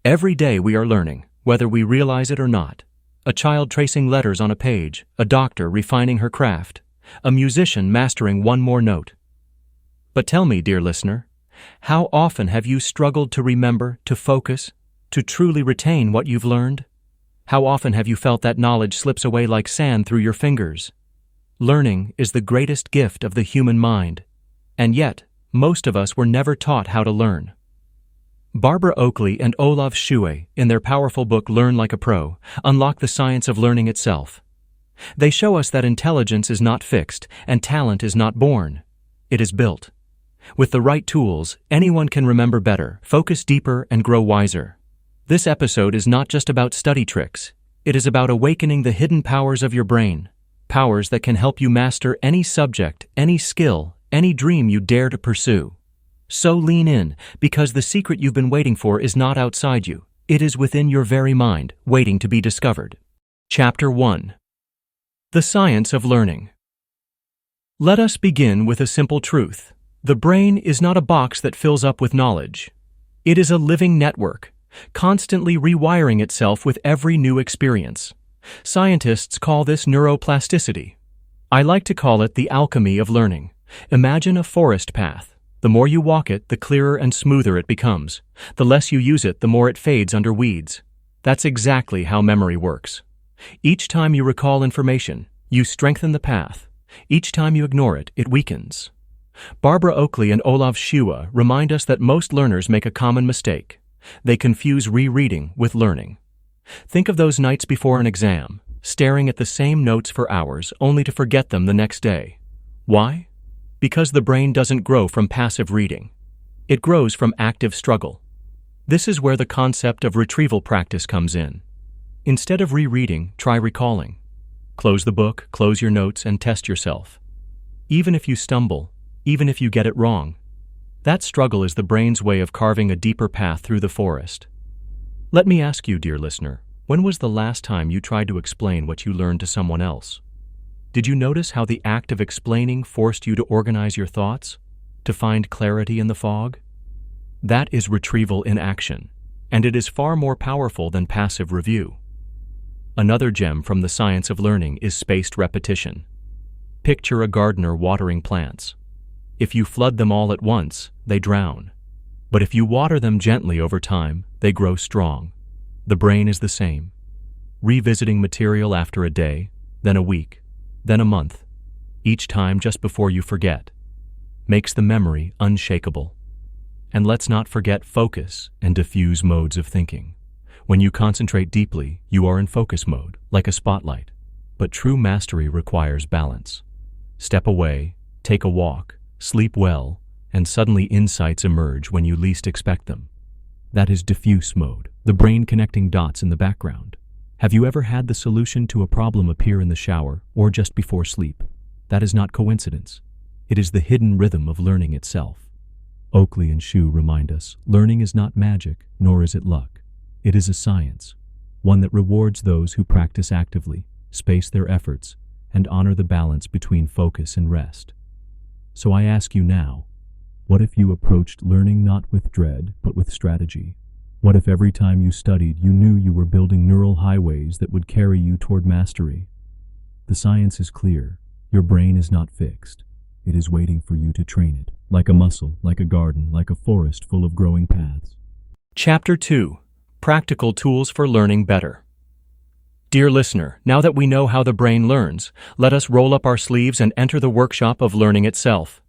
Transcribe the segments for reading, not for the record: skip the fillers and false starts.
Every day we are learning, whether we realize it or not. A child tracing letters on a page, a doctor refining her craft, a musician mastering one more note. But tell me, dear listener, how often have you struggled to remember, to focus, to truly retain what you've learned? How often have you felt that knowledge slips away like sand through your fingers? Learning is the greatest gift of the human mind, and yet, most of us were never taught how to learn. Barbara Oakley and Olav Schewe, in their powerful book Learn Like a Pro, unlock the science of learning itself. They show us that intelligence is not fixed and talent is not born. It is built. With the right tools, anyone can remember better, focus deeper, and grow wiser. This episode is not just about study tricks. It is about awakening the hidden powers of your brain, powers that can help you master any subject, any skill, any dream you dare to pursue. So lean in, because the secret you've been waiting for is not outside you. It is within your very mind, waiting to be discovered. Chapter 1. The Science of Learning. Let us begin with a simple truth. The brain is not a box that fills up with knowledge. It is a living network, constantly rewiring itself with every new experience. Scientists call this neuroplasticity. I like to call it the alchemy of learning. Imagine a forest path. The more you walk it, the clearer and smoother it becomes. The less you use it, the more it fades under weeds. That's exactly how memory works. Each time you recall information, you strengthen the path. Each time you ignore it, it weakens. Barbara Oakley and Olav Schewe remind us that most learners make a common mistake. They confuse rereading with learning. Think of those nights before an exam, staring at the same notes for hours only to forget them the next day. Why? Because the brain doesn't grow from passive reading. It grows from active struggle. This is where the concept of retrieval practice comes in. Instead of rereading, try recalling. Close the book, close your notes, and test yourself. Even if you stumble, even if you get it wrong, that struggle is the brain's way of carving a deeper path through the forest. Let me ask you, dear listener, when was the last time you tried to explain what you learned to someone else? Did you notice how the act of explaining forced you to organize your thoughts, to find clarity in the fog? That is retrieval in action, and it is far more powerful than passive review. Another gem from the science of learning is spaced repetition. Picture a gardener watering plants. If you flood them all at once, they drown. But if you water them gently over time, they grow strong. The brain is the same. Revisiting material after a day, then a week, then a month, each time just before you forget, makes the memory unshakable. And let's not forget focus and diffuse modes of thinking. When you concentrate deeply, you are in focus mode, like a spotlight. But true mastery requires balance. Step away, take a walk, sleep well, and suddenly insights emerge when you least expect them. That is diffuse mode, the brain connecting dots in the background. Have you ever had the solution to a problem appear in the shower or just before sleep? That is not coincidence. It is the hidden rhythm of learning itself. Oakley and Schewe remind us, learning is not magic, nor is it luck. It is a science, one that rewards those who practice actively, space their efforts, and honor the balance between focus and rest. So I ask you now, what if you approached learning not with dread, but with strategy? What if every time you studied, you knew you were building neural highways that would carry you toward mastery? The science is clear. Your brain is not fixed. It is waiting for you to train it, like a muscle, like a garden, like a forest full of growing paths. Chapter 2. Practical Tools for Learning Better. Dear listener, now that we know how the brain learns, let us roll up our sleeves and enter the workshop of learning itself.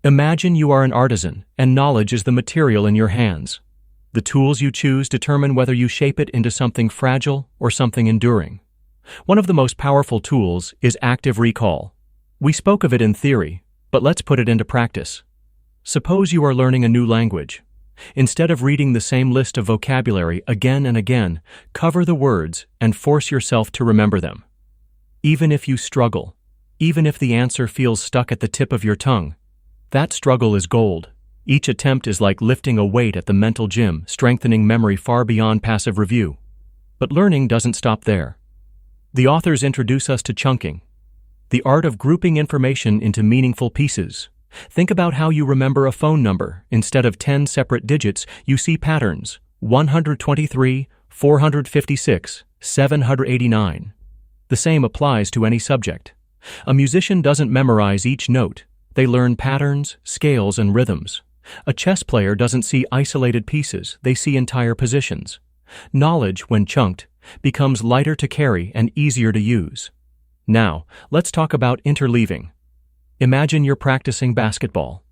Imagine you are an artisan, and knowledge is the material in your hands. The tools you choose determine whether you shape it into something fragile or something enduring. One of the most powerful tools is active recall. We spoke of it in theory, but let's put it into practice. Suppose you are learning a new language. Instead of reading the same list of vocabulary again and again, cover the words and force yourself to remember them. Even if you struggle, even if the answer feels stuck at the tip of your tongue, that struggle is gold. Each attempt is like lifting a weight at the mental gym, strengthening memory far beyond passive review. But learning doesn't stop there. The authors introduce us to chunking, the art of grouping information into meaningful pieces. Think about how you remember a phone number. Instead of 10 separate digits, you see patterns, 123, 456, 789. The same applies to any subject. A musician doesn't memorize each note. They learn patterns, scales, and rhythms. A chess player doesn't see isolated pieces. They see entire positions. Knowledge, when chunked, becomes lighter to carry and easier to use. Now, let's talk about interleaving. Imagine you're practicing basketball.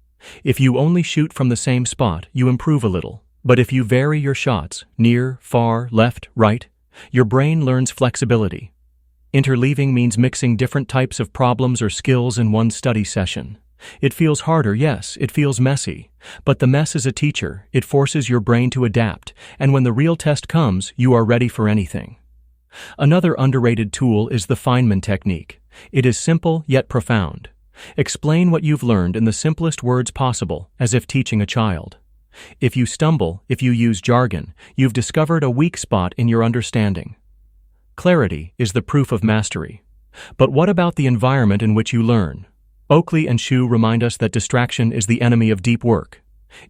If you only shoot from the same spot, you improve a little. But if you vary your shots, near, far, left, right, your brain learns flexibility. Interleaving means mixing different types of problems or skills in one study session. It feels harder, yes, it feels messy. But the mess is a teacher. It forces your brain to adapt, and when the real test comes, you are ready for anything. Another underrated tool is the Feynman technique. It is simple yet profound. Explain what you've learned in the simplest words possible, as if teaching a child. If you stumble, if you use jargon, you've discovered a weak spot in your understanding. Clarity is the proof of mastery. But what about the environment in which you learn? Oakley and Schewe remind us that distraction is the enemy of deep work.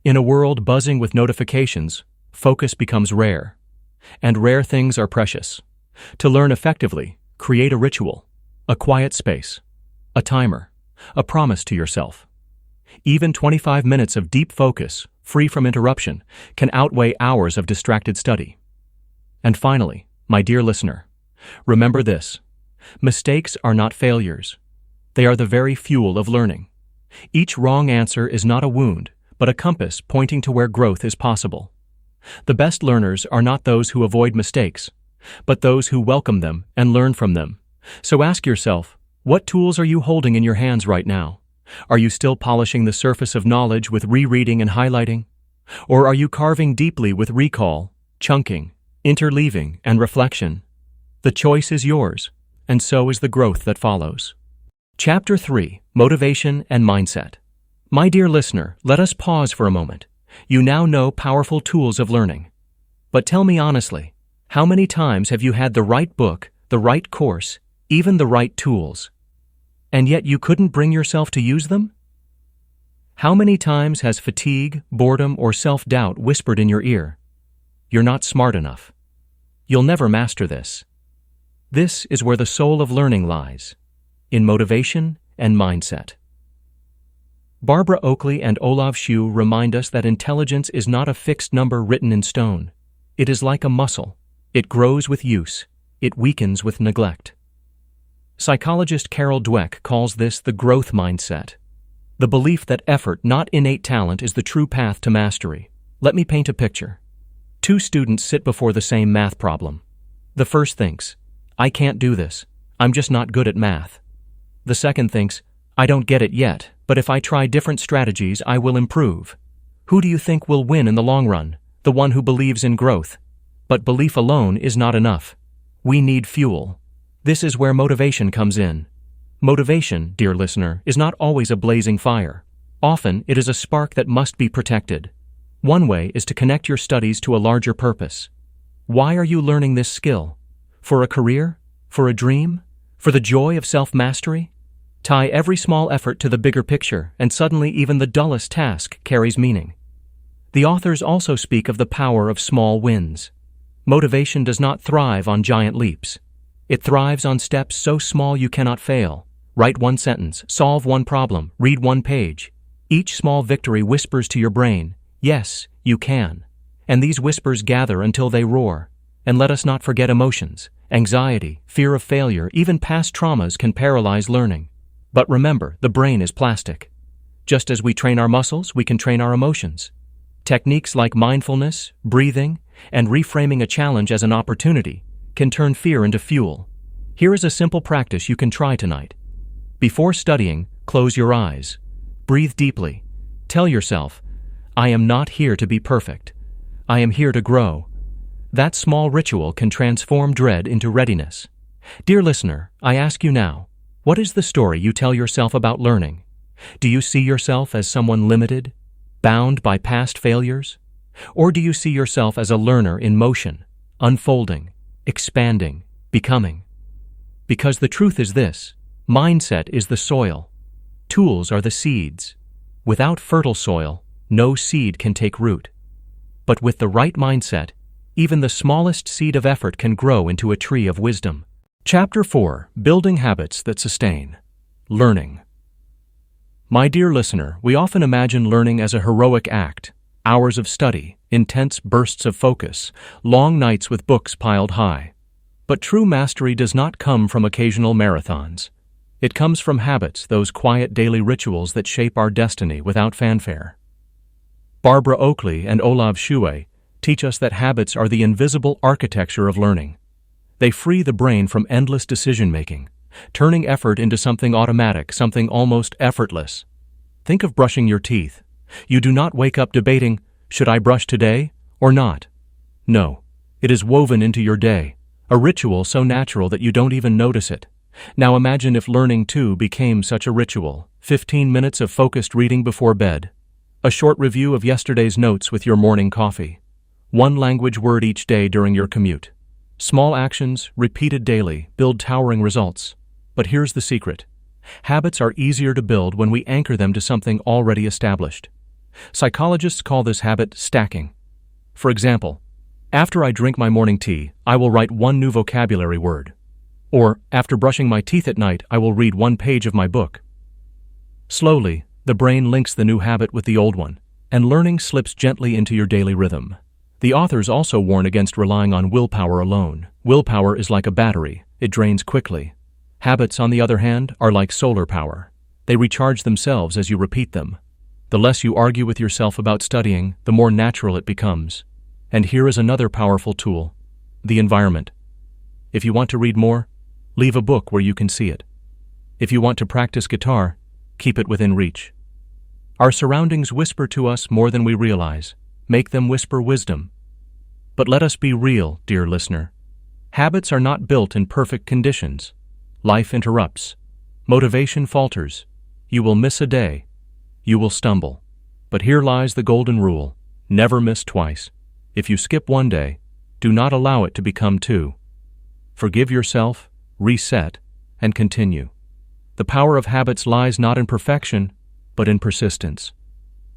In a world buzzing with notifications, focus becomes rare. And rare things are precious. To learn effectively, create a ritual, a quiet space, a timer, a promise to yourself. Even 25 minutes of deep focus, free from interruption, can outweigh hours of distracted study. And finally, my dear listener, remember this: mistakes are not failures. They are the very fuel of learning. Each wrong answer is not a wound, but a compass pointing to where growth is possible. The best learners are not those who avoid mistakes, but those who welcome them and learn from them. So ask yourself, what tools are you holding in your hands right now? Are you still polishing the surface of knowledge with rereading and highlighting? Or are you carving deeply with recall, chunking, interleaving, and reflection? The choice is yours, and so is the growth that follows. Chapter 3: Motivation and Mindset. My dear listener, let us pause for a moment. You now know powerful tools of learning. But tell me honestly, how many times have you had the right book, the right course, even the right tools, and yet you couldn't bring yourself to use them? How many times has fatigue, boredom, or self-doubt whispered in your ear, "You're not smart enough. You'll never master this"? This is where the soul of learning lies, in motivation and mindset. Barbara Oakley and Olav Schewe remind us that intelligence is not a fixed number written in stone. It is like a muscle. It grows with use. It weakens with neglect. Psychologist Carol Dweck calls this the growth mindset, the belief that effort, not innate talent, is the true path to mastery. Let me paint a picture. Two students sit before the same math problem. The first thinks, "I can't do this. I'm just not good at math." The second thinks, "I don't get it yet, but if I try different strategies, I will improve." Who do you think will win in the long run? The one who believes in growth. But belief alone is not enough. We need fuel. This is where motivation comes in. Motivation, dear listener, is not always a blazing fire. Often, it is a spark that must be protected. One way is to connect your studies to a larger purpose. Why are you learning this skill? For a career? For a dream? For the joy of self-mastery? Tie every small effort to the bigger picture, and suddenly even the dullest task carries meaning. The authors also speak of the power of small wins. Motivation does not thrive on giant leaps. It thrives on steps so small you cannot fail. Write one sentence, solve one problem, read one page. Each small victory whispers to your brain, "Yes, you can." And these whispers gather until they roar. And let us not forget emotions. Anxiety, fear of failure, even past traumas can paralyze learning. But remember, the brain is plastic. Just as we train our muscles, we can train our emotions. Techniques like mindfulness, breathing, and reframing a challenge as an opportunity can turn fear into fuel. Here is a simple practice you can try tonight. Before studying, close your eyes. Breathe deeply. Tell yourself, "I am not here to be perfect. I am here to grow." That small ritual can transform dread into readiness. Dear listener, I ask you now, what is the story you tell yourself about learning? Do you see yourself as someone limited, bound by past failures? Or do you see yourself as a learner in motion, unfolding, expanding, becoming? Because the truth is this: mindset is the soil. Tools are the seeds. Without fertile soil, no seed can take root. But with the right mindset, even the smallest seed of effort can grow into a tree of wisdom. Chapter 4: Building Habits That Sustain. Learning. My dear listener, we often imagine learning as a heroic act: hours of study, intense bursts of focus, long nights with books piled high. But true mastery does not come from occasional marathons. It comes from habits, those quiet daily rituals that shape our destiny without fanfare. Barbara Oakley and Olav Schewe teach us that habits are the invisible architecture of learning. They free the brain from endless decision-making, turning effort into something automatic, something almost effortless. Think of brushing your teeth. You do not wake up debating, should I brush today or not? No, it is woven into your day, a ritual so natural that you don't even notice it. Now imagine if learning too became such a ritual. 15 minutes of focused reading before bed. A short review of yesterday's notes with your morning coffee. One language word each day during your commute. Small actions, repeated daily, build towering results. But here's the secret. Habits are easier to build when we anchor them to something already established. Psychologists call this habit stacking. For example, after I drink my morning tea, I will write one new vocabulary word. Or, after brushing my teeth at night, I will read one page of my book. Slowly, the brain links the new habit with the old one, and learning slips gently into your daily rhythm. The authors also warn against relying on willpower alone. Willpower is like a battery. It drains quickly. Habits, on the other hand, are like solar power. They recharge themselves as you repeat them. The less you argue with yourself about studying, the more natural it becomes. And here is another powerful tool: the environment. If you want to read more, leave a book where you can see it. If you want to practice guitar, keep it within reach. Our surroundings whisper to us more than we realize. Make them whisper wisdom. But let us be real, dear listener. Habits are not built in perfect conditions. Life interrupts. Motivation falters. You will miss a day. You will stumble. But here lies the golden rule: never miss twice. If you skip one day, do not allow it to become two. Forgive yourself, reset, and continue. The power of habits lies not in perfection, but in persistence.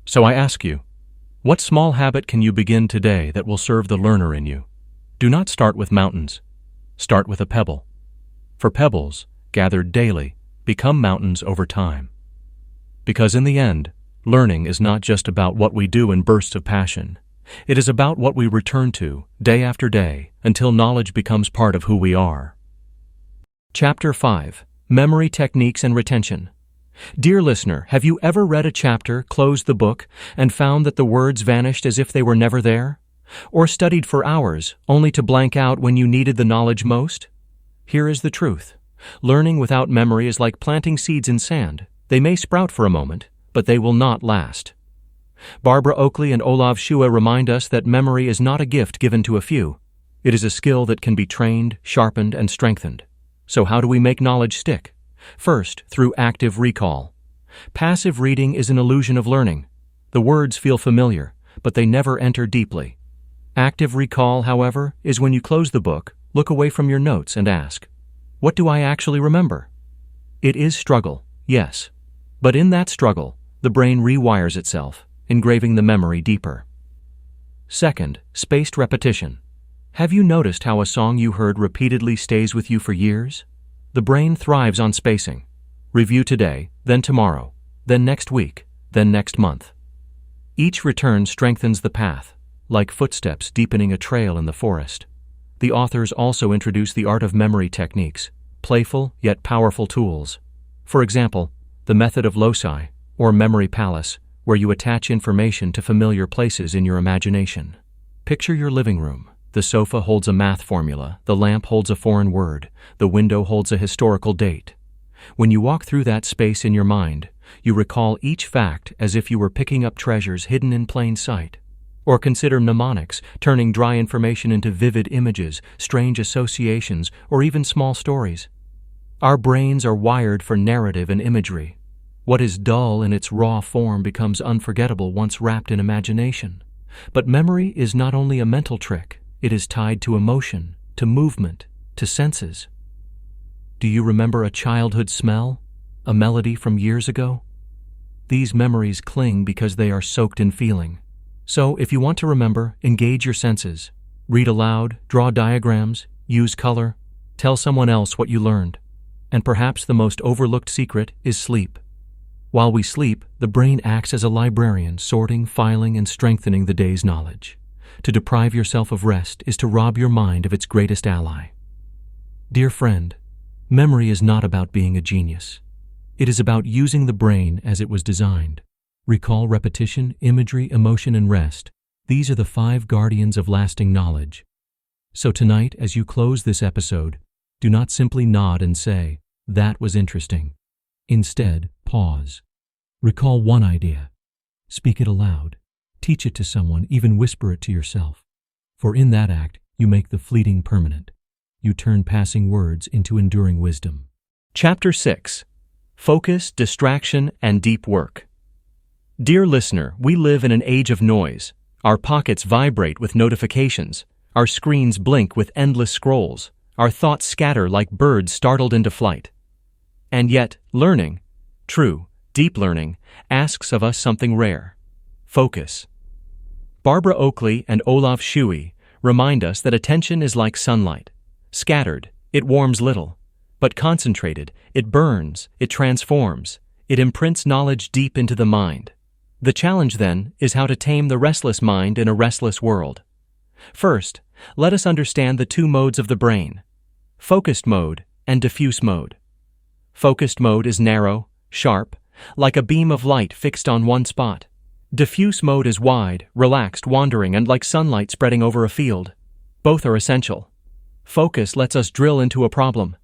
So I ask you, what small habit can you begin today that will serve the learner in you? Do not start with mountains. Start with a pebble. For pebbles, gathered daily, become mountains over time. Because in the end, learning is not just about what we do in bursts of passion. It is about what we return to, day after day, until knowledge becomes part of who we are. Chapter 5: Memory Techniques and Retention. Dear listener, have you ever read a chapter, closed the book, and found that the words vanished as if they were never there? Or studied for hours, only to blank out when you needed the knowledge most? Here is the truth. Learning without memory is like planting seeds in sand. They may sprout for a moment, but they will not last. Barbara Oakley and Olav Schewe remind us that memory is not a gift given to a few. It is a skill that can be trained, sharpened, and strengthened. So how do we make knowledge stick? First, through active recall. Passive reading is an illusion of learning. The words feel familiar, but they never enter deeply. Active recall, however, is when you close the book, look away from your notes, and ask, what do I actually remember? It is struggle, yes. But in that struggle, the brain rewires itself, engraving the memory deeper. Second, spaced repetition. Have you noticed how a song you heard repeatedly stays with you for years? The brain thrives on spacing. Review today, then tomorrow, then next week, then next month. Each return strengthens the path, like footsteps deepening a trail in the forest. The authors also introduce the art of memory techniques, playful yet powerful tools. For example, the method of loci, or memory palace, where you attach information to familiar places in your imagination. Picture your living room. The sofa holds a math formula, the lamp holds a foreign word, the window holds a historical date. When you walk through that space in your mind, you recall each fact as if you were picking up treasures hidden in plain sight. Or consider mnemonics, turning dry information into vivid images, strange associations, or even small stories. Our brains are wired for narrative and imagery. What is dull in its raw form becomes unforgettable once wrapped in imagination. But memory is not only a mental trick. It is tied to emotion, to movement, to senses. Do you remember a childhood smell? A melody from years ago? These memories cling because they are soaked in feeling. So, if you want to remember, engage your senses. Read aloud, draw diagrams, use color, tell someone else what you learned. And perhaps the most overlooked secret is sleep. While we sleep, the brain acts as a librarian, sorting, filing, and strengthening the day's knowledge. To deprive yourself of rest is to rob your mind of its greatest ally. Dear friend, memory is not about being a genius. It is about using the brain as it was designed. Recall, repetition, imagery, emotion, and rest. These are the 5 guardians of lasting knowledge. So tonight, as you close this episode, do not simply nod and say, "That was interesting." Instead, pause. Recall one idea. Speak it aloud. Teach it to someone, even whisper it to yourself. For in that act, you make the fleeting permanent. You turn passing words into enduring wisdom. Chapter 6. Focus, Distraction, and Deep Work. Dear listener, we live in an age of noise. Our pockets vibrate with notifications. Our screens blink with endless scrolls. Our thoughts scatter like birds startled into flight. And yet, learning, true, deep learning, asks of us something rare. Focus. Barbara Oakley and Olav Schewe remind us that attention is like sunlight. Scattered, it warms little. But concentrated, it burns, it transforms, it imprints knowledge deep into the mind. The challenge, then, is how to tame the restless mind in a restless world. First, let us understand the 2 modes of the brain: focused mode and diffuse mode. Focused mode is narrow, sharp, like a beam of light fixed on one spot. Diffuse mode is wide, relaxed, wandering, and like sunlight spreading over a field. Both are essential. Focus lets us drill into a problem.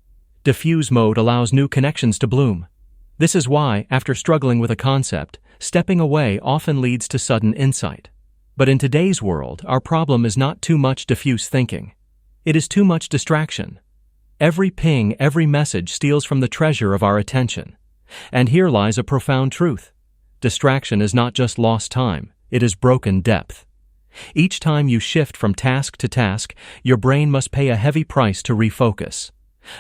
Diffuse mode allows new connections to bloom. This is why, after struggling with a concept, stepping away often leads to sudden insight. But in today's world, our problem is not too much diffuse thinking. It is too much distraction. Every ping, every message steals from the treasure of our attention. And here lies a profound truth. Distraction is not just lost time, it is broken depth. Each time you shift from task to task, your brain must pay a heavy price to refocus.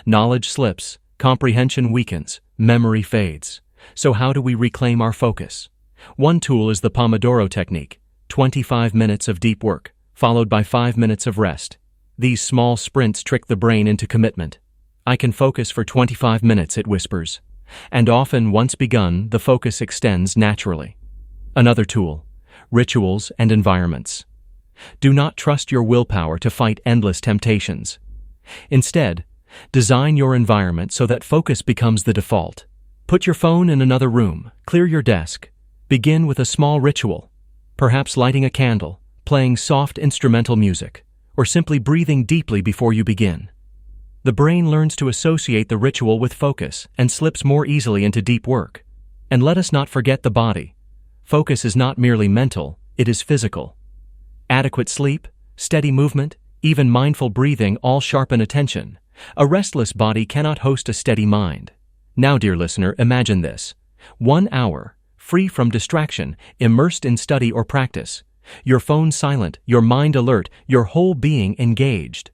Knowledge slips, comprehension weakens, memory fades. So how do we reclaim our focus? One tool is the Pomodoro technique, 25 minutes of deep work, followed by 5 minutes of rest. These small sprints trick the brain into commitment. I can focus for 25 minutes, it whispers. And often, once begun, the focus extends naturally. Another tool, rituals and environments. Do not trust your willpower to fight endless temptations. Instead, design your environment so that focus becomes the default. Put your phone in another room, clear your desk. Begin with a small ritual, perhaps lighting a candle, playing soft instrumental music, or simply breathing deeply before you begin. The brain learns to associate the ritual with focus and slips more easily into deep work. And let us not forget the body. Focus is not merely mental, it is physical. Adequate sleep, steady movement, even mindful breathing all sharpen attention. A restless body cannot host a steady mind. Now, dear listener, imagine this. 1 hour, free from distraction, immersed in study or practice. Your phone silent, your mind alert, your whole being engaged.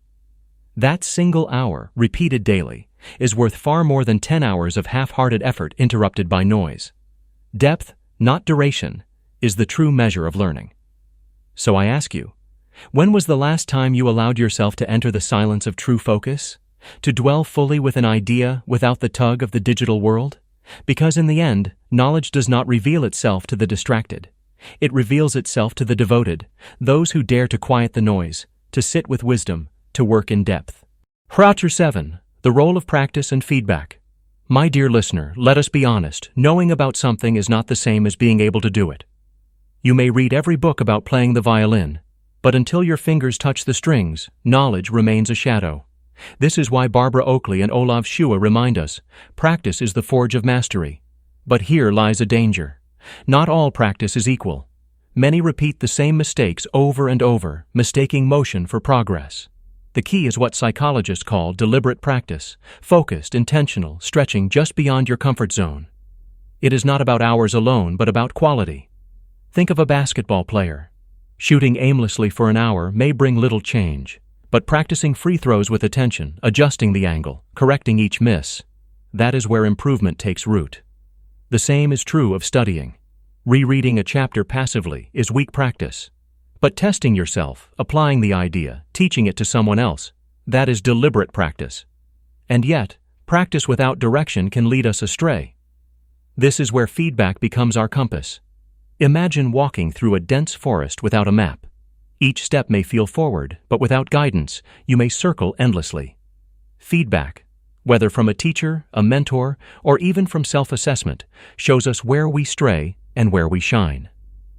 That single hour, repeated daily, is worth far more than 10 hours of half-hearted effort interrupted by noise. Depth, not duration, is the true measure of learning. So I ask you, when was the last time you allowed yourself to enter the silence of true focus? To dwell fully with an idea without the tug of the digital world? Because in the end, knowledge does not reveal itself to the distracted. It reveals itself to the devoted, those who dare to quiet the noise, to sit with wisdom, to work in depth. Chapter 7. The Role of Practice and Feedback. My dear listener, let us be honest, knowing about something is not the same as being able to do it. You may read every book about playing the violin, but until your fingers touch the strings, knowledge remains a shadow. This is why Barbara Oakley and Olav Schewe remind us, practice is the forge of mastery. But here lies a danger. Not all practice is equal. Many repeat the same mistakes over and over, mistaking motion for progress. The key is what psychologists call deliberate practice, focused, intentional, stretching just beyond your comfort zone. It is not about hours alone, but about quality. Think of a basketball player. Shooting aimlessly for an hour may bring little change, but practicing free throws with attention, adjusting the angle, correcting each miss, that is where improvement takes root. The same is true of studying. Rereading a chapter passively is weak practice. But testing yourself, applying the idea, teaching it to someone else, that is deliberate practice. And yet, practice without direction can lead us astray. This is where feedback becomes our compass. Imagine walking through a dense forest without a map. Each step may feel forward, but without guidance, you may circle endlessly. Feedback, whether from a teacher, a mentor, or even from self-assessment, shows us where we stray and where we shine.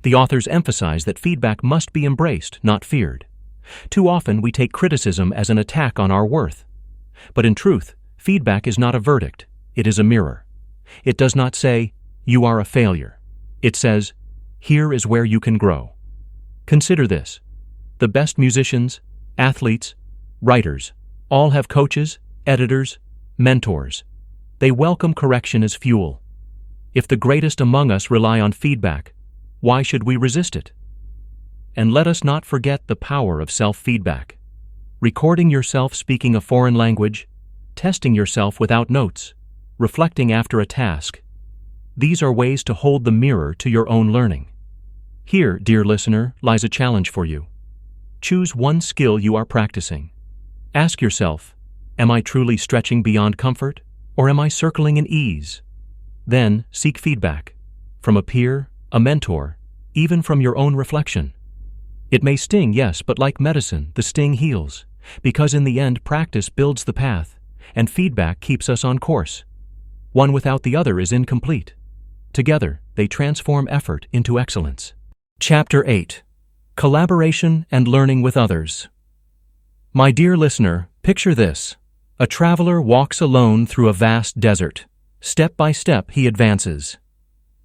The authors emphasize that feedback must be embraced, not feared. Too often we take criticism as an attack on our worth. But in truth, feedback is not a verdict, it is a mirror. It does not say, "You are a failure." It says, "Here is where you can grow." Consider this. The best musicians, athletes, writers, all have coaches, editors, mentors. They welcome correction as fuel. If the greatest among us rely on feedback, why should we resist it? And let us not forget the power of self-feedback. Recording yourself speaking a foreign language, testing yourself without notes, reflecting after a task. These are ways to hold the mirror to your own learning. Here, dear listener, lies a challenge for you. Choose one skill you are practicing. Ask yourself, am I truly stretching beyond comfort, or am I circling in ease? Then, seek feedback from a peer, a mentor, even from your own reflection. It may sting, yes, but like medicine, the sting heals, because in the end, practice builds the path, and feedback keeps us on course. One without the other is incomplete. Together, they transform effort into excellence. Chapter 8. Collaboration and Learning with Others. My dear listener, picture this. A traveler walks alone through a vast desert. Step by step, he advances.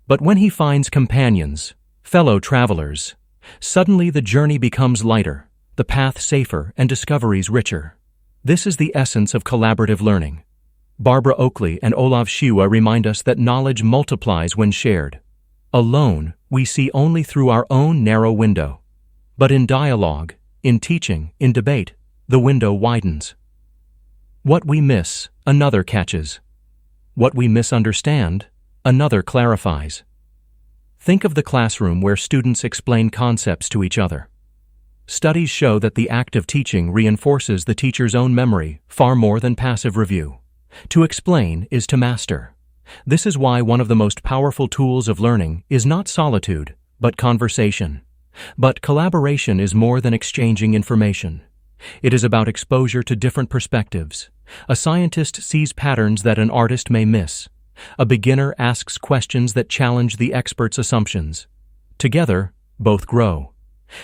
But when he finds companions, fellow travelers, suddenly the journey becomes lighter, the path safer, and discoveries richer. This is the essence of collaborative learning. Barbara Oakley and Olav Schewe remind us that knowledge multiplies when shared. Alone, we see only through our own narrow window. But in dialogue, in teaching, in debate, the window widens. What we miss, another catches. What we misunderstand, another clarifies. Think of the classroom where students explain concepts to each other. Studies show that the act of teaching reinforces the teacher's own memory far more than passive review. To explain is to master. This is why one of the most powerful tools of learning is not solitude, but conversation. But collaboration is more than exchanging information. It is about exposure to different perspectives. A scientist sees patterns that an artist may miss. A beginner asks questions that challenge the expert's assumptions. Together, both grow.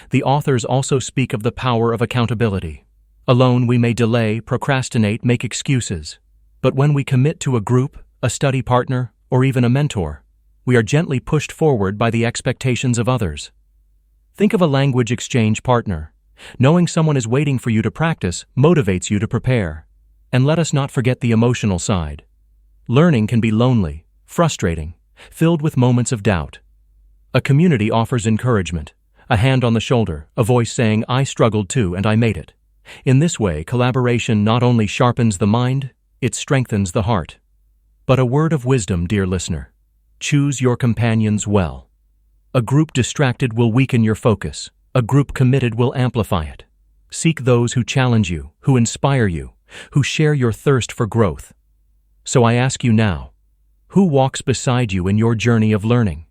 The authors also speak of the power of accountability. Alone we may delay, procrastinate, make excuses. But when we commit to a group, a study partner, or even a mentor, we are gently pushed forward by the expectations of others. Think of a language exchange partner. Knowing someone is waiting for you to practice motivates you to prepare. And let us not forget the emotional side. Learning can be lonely, frustrating, filled with moments of doubt. A community offers encouragement, a hand on the shoulder, a voice saying, "I struggled too and I made it." In this way, collaboration not only sharpens the mind, it strengthens the heart. But a word of wisdom, dear listener. Choose your companions well. A group distracted will weaken your focus. A group committed will amplify it. Seek those who challenge you, who inspire you, who share your thirst for growth. So I ask you now, who walks beside you in your journey of learning?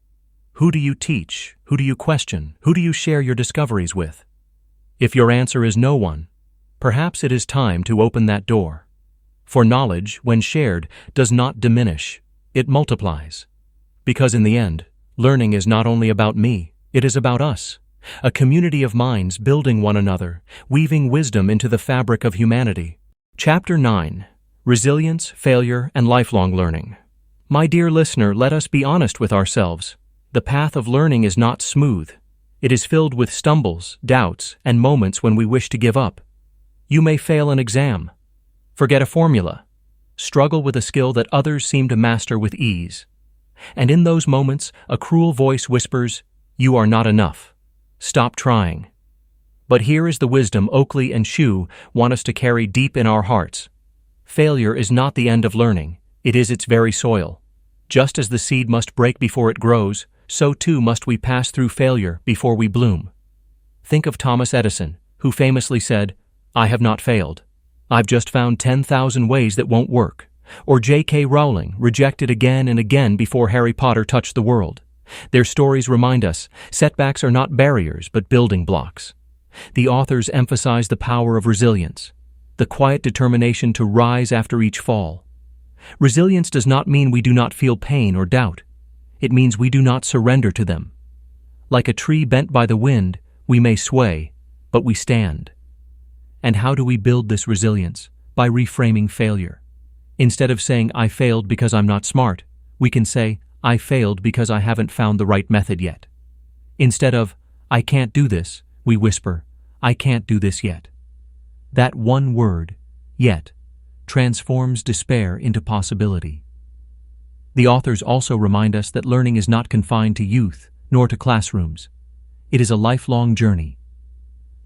Who do you teach? Who do you question? Who do you share your discoveries with? If your answer is no one, perhaps it is time to open that door. For knowledge, when shared, does not diminish, it multiplies. Because in the end, learning is not only about me, it is about us. A community of minds building one another, weaving wisdom into the fabric of humanity. Chapter 9. Resilience, Failure, and Lifelong Learning. My dear listener, let us be honest with ourselves. The path of learning is not smooth. It is filled with stumbles, doubts, and moments when we wish to give up. You may fail an exam, forget a formula, struggle with a skill that others seem to master with ease. And in those moments, a cruel voice whispers, "You are not enough. Stop trying." But here is the wisdom Oakley and Schewe want us to carry deep in our hearts. Failure is not the end of learning, it is its very soil. Just as the seed must break before it grows, so too must we pass through failure before we bloom. Think of Thomas Edison, who famously said, "I have not failed. I've just found 10,000 ways that won't work." Or J.K. Rowling, rejected again and again before Harry Potter touched the world. Their stories remind us setbacks are not barriers but building blocks. The authors emphasize the power of resilience, the quiet determination to rise after each fall. Resilience does not mean we do not feel pain or doubt. It means we do not surrender to them. Like a tree bent by the wind, we may sway, but we stand. And how do we build this resilience? By reframing failure. Instead of saying, "I failed because I'm not smart," we can say, "I failed because I haven't found the right method yet." Instead of, "I can't do this," we whisper, "I can't do this yet." That one word, "yet," transforms despair into possibility. The authors also remind us that learning is not confined to youth, nor to classrooms. It is a lifelong journey.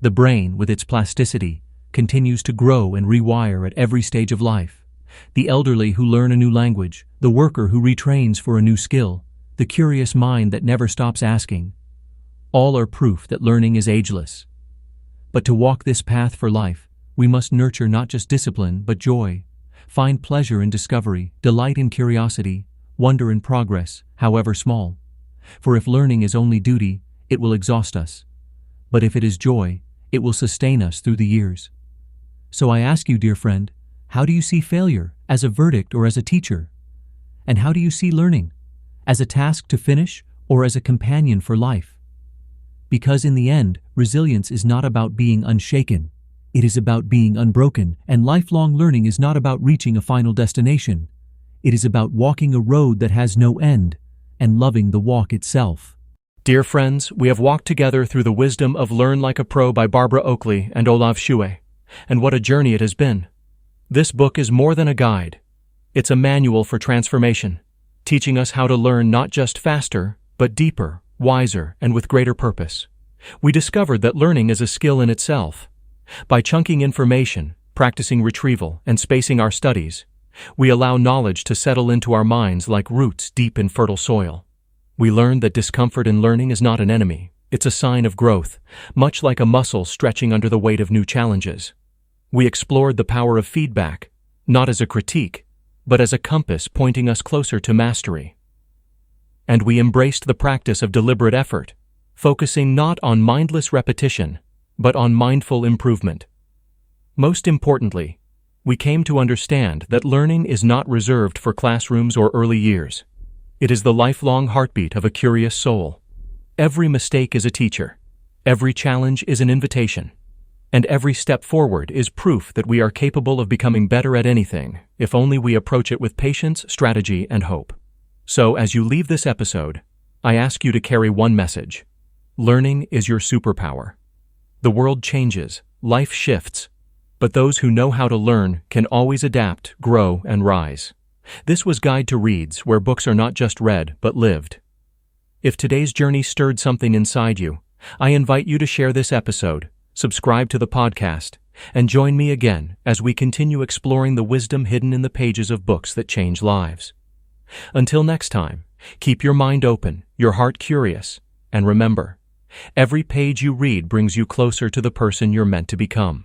The brain, with its plasticity, continues to grow and rewire at every stage of life. The elderly who learn a new language, the worker who retrains for a new skill, the curious mind that never stops asking. All are proof that learning is ageless. But to walk this path for life, we must nurture not just discipline, but joy. Find pleasure in discovery, delight in curiosity, wonder in progress, however small. For if learning is only duty, it will exhaust us. But if it is joy, it will sustain us through the years. So I ask you, dear friend, how do you see failure, as a verdict or as a teacher? And how do you see learning, as a task to finish or as a companion for life? Because in the end, resilience is not about being unshaken. It is about being unbroken, and lifelong learning is not about reaching a final destination. It is about walking a road that has no end and loving the walk itself. Dear friends, we have walked together through the wisdom of Learn Like a Pro by Barbara Oakley and Olav Schewe, and what a journey it has been. This book is more than a guide. It's a manual for transformation, teaching us how to learn not just faster, but deeper, wiser, and with greater purpose. We discovered that learning is a skill in itself. By chunking information, practicing retrieval, and spacing our studies, we allow knowledge to settle into our minds like roots deep in fertile soil. We learned that discomfort in learning is not an enemy. It's a sign of growth, much like a muscle stretching under the weight of new challenges. We explored the power of feedback, not as a critique, but as a compass pointing us closer to mastery. And we embraced the practice of deliberate effort, focusing not on mindless repetition, but on mindful improvement. Most importantly, we came to understand that learning is not reserved for classrooms or early years. It is the lifelong heartbeat of a curious soul. Every mistake is a teacher. Every challenge is an invitation. And every step forward is proof that we are capable of becoming better at anything, if only we approach it with patience, strategy, and hope. So, as you leave this episode, I ask you to carry one message. Learning is your superpower. The world changes, life shifts, but those who know how to learn can always adapt, grow, and rise. This was GuideToReads, where books are not just read, but lived. If today's journey stirred something inside you, I invite you to share this episode, subscribe to the podcast, and join me again as we continue exploring the wisdom hidden in the pages of books that change lives. Until next time, keep your mind open, your heart curious, and remember, every page you read brings you closer to the person you're meant to become.